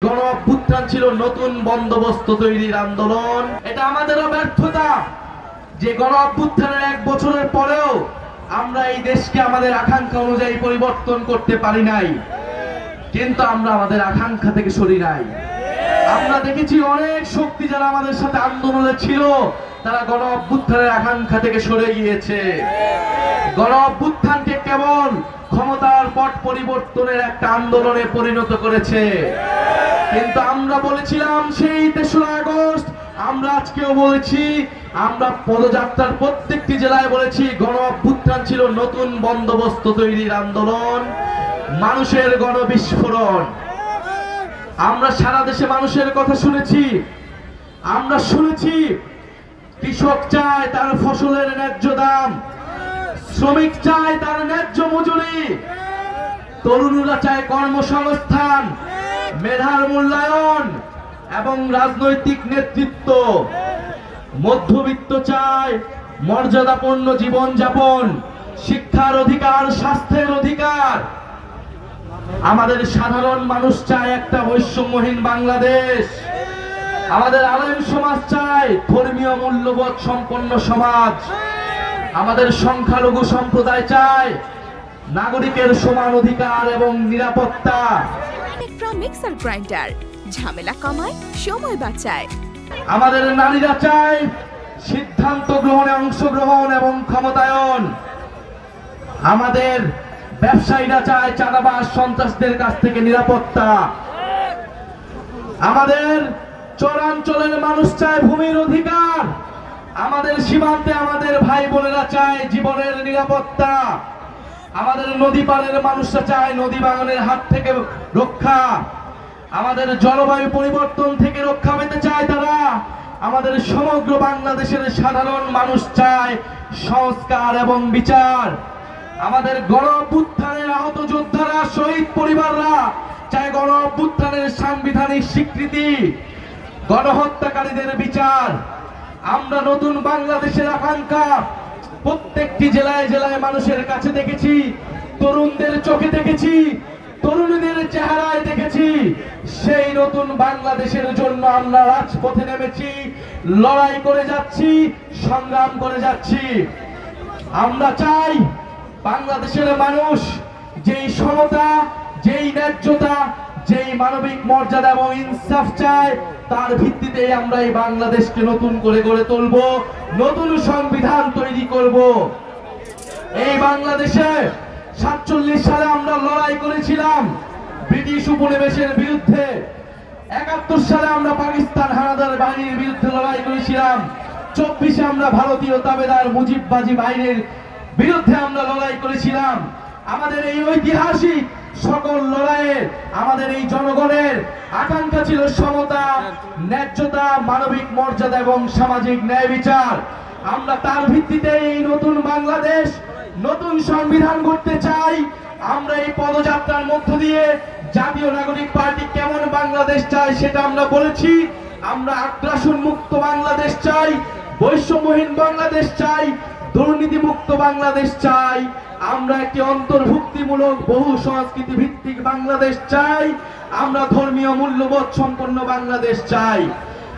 গণ অভ্যুত্থান ছিল নতুন বন্দোবস্ত তৈরির আন্দোলন। এটা আমাদেরও ব্যর্থতা যে গণ অভ্যুত্থানের 1 বছরের পরেও আমরা এই দেশকে আমাদের আকাঙ্ক্ষা অনুযায়ী পরিবর্তন করতে পারি নাই, কিন্তু আমরা আমাদের আকাঙ্ক্ষা থেকে সরি নাই। আমরা দেখেছি অনেক শক্তি যারা আমাদের সাথে আন্দোলনে ছিল তারা গণ অভ্যুত্থানের আকাঙ্ক্ষা থেকে সরে গিয়েছে। গণ অভ্যুত্থানকে কেবল ক্ষমতার পট পরিবর্তনের একটা আন্দোলনে পরিণত করেছে। কিন্তু আমরা বলেছিলাম সেই 3রা আগস্ট, আমরা আজকেও বলেছি, আমরা পদযাত্রার প্রত্যেকটি জেলায় বলেছি গণ অভ্যুত্থান ছিল নতুন বন্দোবস্ত তৈরির আন্দোলন, মানুষের গণবিস্ফোরণ। আমরা সারা দেশে মানুষের কথা শুনেছি। আমরা শুনেছি কৃষক চায় তার ফসলের ন্যায্য দাম, শ্রমিক চায় তার ন্যায্য মজুরি, তরুণরা চায় কর্মসংস্থান, মেধার মূল্যায়ন এবং রাজনৈতিক নেতৃত্ব, মধ্যবিত্ত চায় মর্যাদাপূর্ণ জীবনযাপন, শিক্ষার অধিকার, স্বাস্থ্যের অধিকার। আমাদের সাধারণ মানুষ চায় একটা বৈষম্যহীন বাংলাদেশ। আমাদের আলেম সমাজ চায় ধর্মীয় মূল্যবোধ সম্পন্ন সমাজ। আমাদের সংখ্যালঘু সম্প্রদায় চায় নাগরিকের সমান অধিকার এবং নিরাপত্তা। ইলেকট্রা মিক্সার গ্রাইন্ডার ঝামেলা কমায়, সময় বাঁচায়। আমাদের নারীরা চায় সিদ্ধান্ত গ্রহণে অংশগ্রহণ এবং ক্ষমতায়ন। আমাদের ব্যবসায়ীরা চায় চাঁদাবাজ সন্ত্রাসদের কাছ থেকে নিরাপত্তা। আমাদের চরাঞ্চলের মানুষ চায় ভূমির অধিকার। আমাদের সীমান্তে আমাদের ভাই বোনেরা চায় জীবনের নিরাপত্তা। আমাদের নদী পাড়ের মানুষরা চায় নদী ভাঙনের হাত থেকে রক্ষা। আমাদের জলবায়ু পরিবর্তন থেকে রক্ষা পেতে চায় তারা। আমাদের সমগ্র বাংলাদেশের সাধারণ মানুষ চায় সংস্কার এবং বিচার। আমাদের গণ অভ্যুত্থানের আহত যোদ্ধারা, শহীদ পরিবাররা চায় গণ অভ্যুত্থানের সাংবিধানিক স্বীকৃতি, গণহত্যাকারীদের বিচার। আমরা নতুন বাংলাদেশের আকাঙ্ক্ষা প্রত্যেকটি জেলায় জেলায় মানুষের কাছে দেখেছি, তরুণদের চোখে দেখেছি, তরুণীদের চেহারায় দেখেছি। সেই নতুন বাংলাদেশের জন্য আমরা রাজপথে নেমেছি, লড়াই করে যাচ্ছি, সংগ্রাম করে যাচ্ছি। আমরা চাই বাংলাদেশের মানুষ যেই সমতা, যেই ন্যায্যতা, যেই মানবিক মর্যাদা এবং ইনসাফ চায়, তার ভিত্তিতে আমরা এই বাংলাদেশকে নতুন করে গড়ে তুলব, নতুন সংবিধান তৈরি করব। এই বাংলাদেশে 47 সালে আমরা লড়াই করেছিলাম ব্রিটিশ উপনিবেশের বিরুদ্ধে। 71 সালে আমরা পাকিস্তান হানাদার বাহিনীর বিরুদ্ধে লড়াই করেছিলাম। 24-এ আমরা ভারতীয় তাবেদার মুজিববাজি বাহিনীর বিরুদ্ধে আমরা লড়াই করেছিলাম। আমাদের এই ঐতিহাসিক সকল লড়াইয়ে আমাদের এই জনগণের আকাঙ্ক্ষা ছিল সমতা, ন্যায্যতা, মানবিক মর্যাদা এবং সামাজিক ন্যায় বিচার। আমরা তার ভিত্তিতে এই নতুন বাংলাদেশ, নতুন সংবিধান গড়তে চাই। আমরা এই পদযাত্রার মধ্য দিয়ে জাতীয় নাগরিক পার্টি কেমন বাংলাদেশ চাই সেটা আমরা বলেছি। আমরা আগ্রাসন মুক্ত বাংলাদেশ চাই, বৈষম্যহীন বাংলাদেশ চাই, দুর্নীতি মুক্ত বাংলাদেশ চাই। আমরা একটি অন্তর্ভুক্তিমূলক বহু সংস্কৃতি ভিত্তিক বাংলাদেশ চাই। আমরা ধর্মীয় মূল্যবোধ সম্পন্ন বাংলাদেশ চাই।